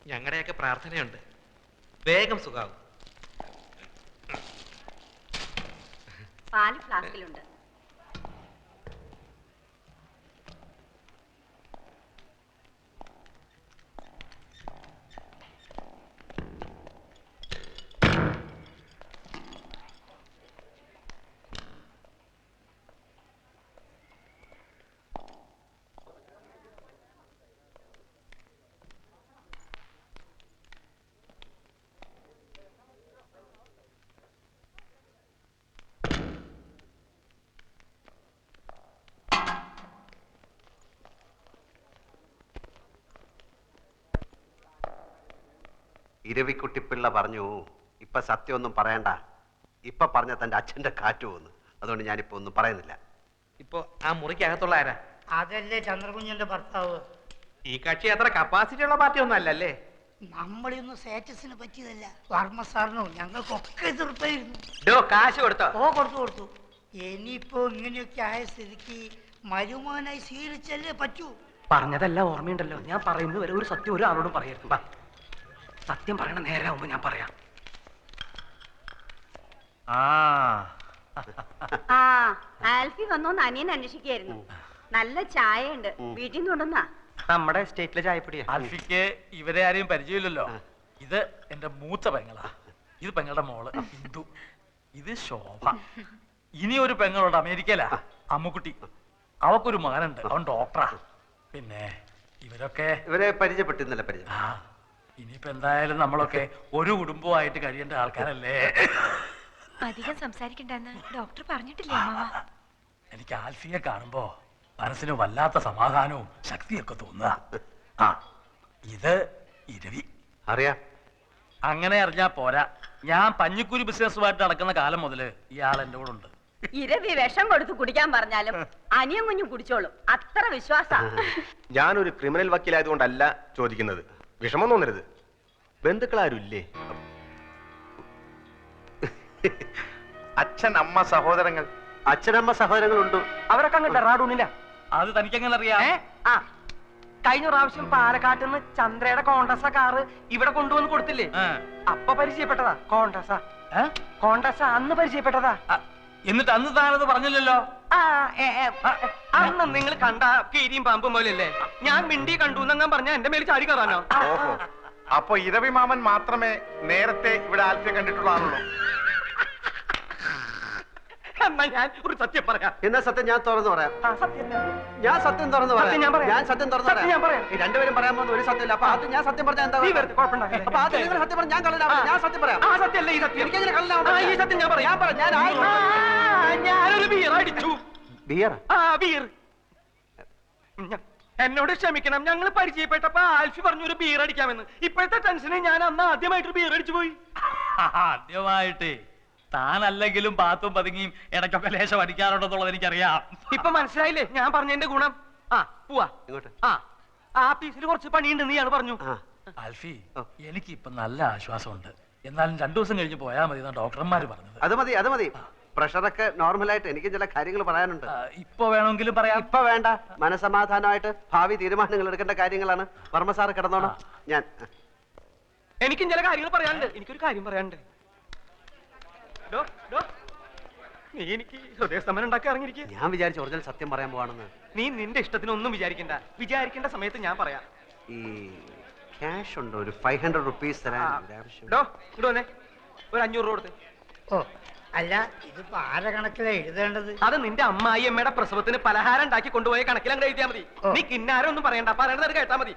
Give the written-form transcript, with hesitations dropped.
ഞങ്ങളുടെയൊക്കെ പ്രാർത്ഥനയുണ്ട്. വേഗം സുഖാവും. പാല് ഫ്ലാസ്കിലുണ്ട്. ഇരവിക്കുട്ടിപ്പിള്ള പറഞ്ഞു, ഇപ്പൊ സത്യമൊന്നും പറയണ്ട, ഇപ്പൊ പറഞ്ഞ തന്റെ അച്ഛന്റെ കാറ്റ് പോകുന്നു. അതുകൊണ്ട് ഞാനിപ്പോ ഒന്നും പറയുന്നില്ല. ഇപ്പൊ ആ മുറിക്കകത്തുള്ള ആരാ? അതല്ലേ ചന്ദ്രകുഞ്ഞിന്റെ ഭർത്താവ്. ഈ കക്ഷി അത്ര കപ്പാസിറ്റി ഉള്ള പാർട്ടി ഒന്നും അല്ലല്ലേ? നമ്മളൊന്നും സ്റ്റാറ്റസിന് പറ്റിയതല്ല. വർമ്മ സാറിനോ ഞങ്ങൾക്കൊക്കെ എതിർപ്പായിരുന്നു. കാശ് കൊടുത്തോ? കൊടുത്തു. ഇനിയിപ്പോ ഇങ്ങനെയൊക്കെ ആയ സ്ഥിതിക്ക് മരുമാനായി സ്വീകരിച്ചല്ലേ പറ്റൂ. പറഞ്ഞതെല്ലാം ഓർമ്മയുണ്ടല്ലോ. ഞാൻ പറയുന്നത് വരെ ഒരു സത്യം ഒരാളോടും പറയരുത്. സത്യം പറയണ നേരാവുമ്പോ ഞാൻ പറയാം. ആൽഫി വന്നോന്ന് അനിയൻ അന്വേഷിക്കായിരുന്നു. നല്ല ചായ ഉണ്ട്, വീട്ടിൽ നിന്ന് കൊണ്ടുവന്നാ. നമ്മുടെ സ്റ്റേറ്റിലെ ചായപ്പൊടിയാ. ആൽഫിക്ക് ഇവരെ ആരെയും പരിചയമില്ലല്ലോ. ഇത് എന്റെ മൂത്ത പെങ്ങളാ. ഇത് പെങ്ങളുടെ മോള് ഇന്ദു. ഇത് ശോഭ. ഇനി ഒരു പെങ്ങളുണ്ട് അമേരിക്കയിലാ, അമ്മുക്കുട്ടി. അവക്കൊരു മകനുണ്ട്, അവൻ ഡോക്ടറാ. പിന്നെ ഇവരെ പരിചയപ്പെട്ടിരുന്നല്ലേ? പരിചയം. ഇനിയിപ്പോ എന്തായാലും നമ്മളൊക്കെ ഒരു കുടുംബമായിട്ട് കഴിയേണ്ട ആൾക്കാരല്ലേ. അധികം സംസാരിക്കണ്ടെന്ന് ഡോക്ടർ പറഞ്ഞിട്ടില്ലേ അമ്മാവ? എനിക്ക് ആൽഫിയെ കാണുമ്പോ മനസ്സിന് വല്ലാത്ത സമാധാനവും ശക്തിയൊക്കെ തോന്നുക. ഇത് ഇരവി. അറിയാം. അങ്ങനെ അറിഞ്ഞാ പോരാ, ഞാൻ പഞ്ഞിക്കുരി ബിസിനസ്സുമായിട്ട് നടക്കുന്ന കാലം മുതല് ഇയാൾ എന്റെ കൂടെ ഉണ്ട്. ഇരവി വിഷം കൊടുത്ത് കുടിക്കാൻ പറഞ്ഞാലും അനിയൻ കുഞ്ഞും കുടിച്ചോളും, അത്ര വിശ്വാസ. ഞാനൊരു ക്രിമിനൽ വക്കീലായതുകൊണ്ടല്ല ചോദിക്കുന്നത്, വിഷമം തോന്നരുത്. ബന്ധുക്കളാരും ഇല്ലേ? അച്ഛൻ, അമ്മ, സഹോദരങ്ങൾ? അച്ഛനമ്മ സഹോദരങ്ങളുണ്ട്. അവരൊക്കെ അങ്ങ് ഡെറാഡൂണില്ല. അത് തനിക്കെങ്ങനെ അറിയാം? കഴിഞ്ഞ പ്രാവശ്യം പാലക്കാട്ടിൽ നിന്ന് ചന്ദ്രയുടെ കോണ്ടസ കാറ് ഇവിടെ കൊണ്ടുവന്ന് കൊടുത്തില്ലേ? അപ്പൊ പരിചയപ്പെട്ടതാ. കോണ്ടസ അന്ന് പരിചയപ്പെട്ടതാ. എന്നിട്ട് അന്ന് താനത് പറഞ്ഞില്ലല്ലോ. അന്ന് നിങ്ങൾ കണ്ട കീരിയും പാമ്പും പോലെയല്ലേ? ഞാൻ മിണ്ടി കണ്ടു എന്നങ്ങാൻ പറഞ്ഞ എന്റെ മേൽ ചാടി കയറാനോ? ഓഹോ, അപ്പൊ ഇരവി മാമൻ മാത്രമേ നേരത്തെ ഇവിടെ ആൽഫിയെ കണ്ടിട്ടുള്ള ആളുള്ളൂ. എന്നാ ഞാൻ ഒരു സത്യം പറയാം. എന്നാ സത്യം ഞാൻ തുറന്നു പറയാം. ഞാൻ സത്യം തുറന്നു പറയാം. ഞാൻ സത്യം തുറന്നു പറയാം. ഈ രണ്ടുപേരും പറയാൻ പോകുന്ന ഒരു സത്യമില്ല. അപ്പൊ അത് ഞാൻ സത്യം പറഞ്ഞാൽ എന്താ? അപ്പൊ അത് നിങ്ങൾ സത്യം പറഞ്ഞാൽ ഞാൻ കള്ളനാ? ഞാൻ സത്യം പറയാം. എനിക്കെങ്ങനെ കള്ളനാ? ഈ സത്യം ഞാൻ പറയാം. ഞാനൊരു ബിയർ അടിച്ചു. ബിയർ? ബിയർ. എന്നോട് ക്ഷമിക്കണം, ഞങ്ങൾ പരിചയപ്പെട്ടപ്പോ ആൽഫി പറഞ്ഞു ഒരു ബിയർ അടിക്കാമെന്ന്. ഇപ്പോഴത്തെ ടെൻഷന് ഞാൻ അന്ന് ആദ്യമായിട്ടൊരു ബിയർ അടിച്ചു പോയി. ആദ്യമായിട്ട് താനല്ലെങ്കിലും പാത്തും പതുങ്ങിയും ഇടയ്ക്കൊക്കെ ലേശം അടിക്കാറുണ്ടെന്നുള്ളത് എനിക്കറിയാം. ഇപ്പൊ മനസ്സിലായില്ലേ ഞാൻ പറഞ്ഞതിന്റെ ഗുണം? പോവാ. ആ പീസിൽ കുറച്ച് പണിയുണ്ടെന്ന് ഇയാൾ പറഞ്ഞു. ആൽഫി, എനിക്കിപ്പൊ നല്ല ആശ്വാസമുണ്ട്. എന്നാലും 2 ദിവസം കഴിഞ്ഞ് പോയാൽ മതി എന്നാണ് ഡോക്ടർമാര് പറഞ്ഞത്. അത് മതി. പ്രഷറൊക്കെ നോർമലായിട്ട് എനിക്ക് ചില കാര്യങ്ങൾ പറയാനുണ്ട്. ഇപ്പൊ വേണമെങ്കിലും പറയാം. ഇപ്പൊ വേണ്ട. മനസമാധാനമായിട്ട് ഭാവി തീരുമാനങ്ങൾ എടുക്കേണ്ട കാര്യങ്ങളാണ്. വർമ്മ സാറ് കിടന്നോണം. എനിക്കും ചില കാര്യങ്ങൾ പറയാനുണ്ട്. എനിക്കൊരു കാര്യം പറയാനുണ്ട്. നീ എനിക്ക് ഹൃദയസ്തംഭനം ഉണ്ടാക്കി ഇറങ്ങിയിരിക്കുക. ഞാൻ വിചാരിച്ചു ഒറിജിനൽ സത്യം പറയാൻ പോവാണെന്ന്. നീ നിന്റെ ഇഷ്ടത്തിനൊന്നും വിചാരിക്കേണ്ട സമയത്ത് ഞാൻ പറയാം. ഈ ക്യാഷ് ഉണ്ടോ? ഒരു 500 റുപ്പീസ് തരാൻ. ഒരു 500 രൂപ കൊടുത്ത്. അല്ല, ഇതിപ്പോ ആരെ കണക്കിലാ എഴുതേണ്ടത്? അത് നിന്റെ അമ്മായി അമ്മയുടെ പ്രസവത്തിന് പലഹാരം ഉണ്ടാക്കി കൊണ്ടുപോയ കണക്കിൽ അങ്ങ് എഴുതിയാ മതി. നീ കിന്നാരം ഒന്നും പറയണ്ട, പറയണത് കേട്ടാ മതി.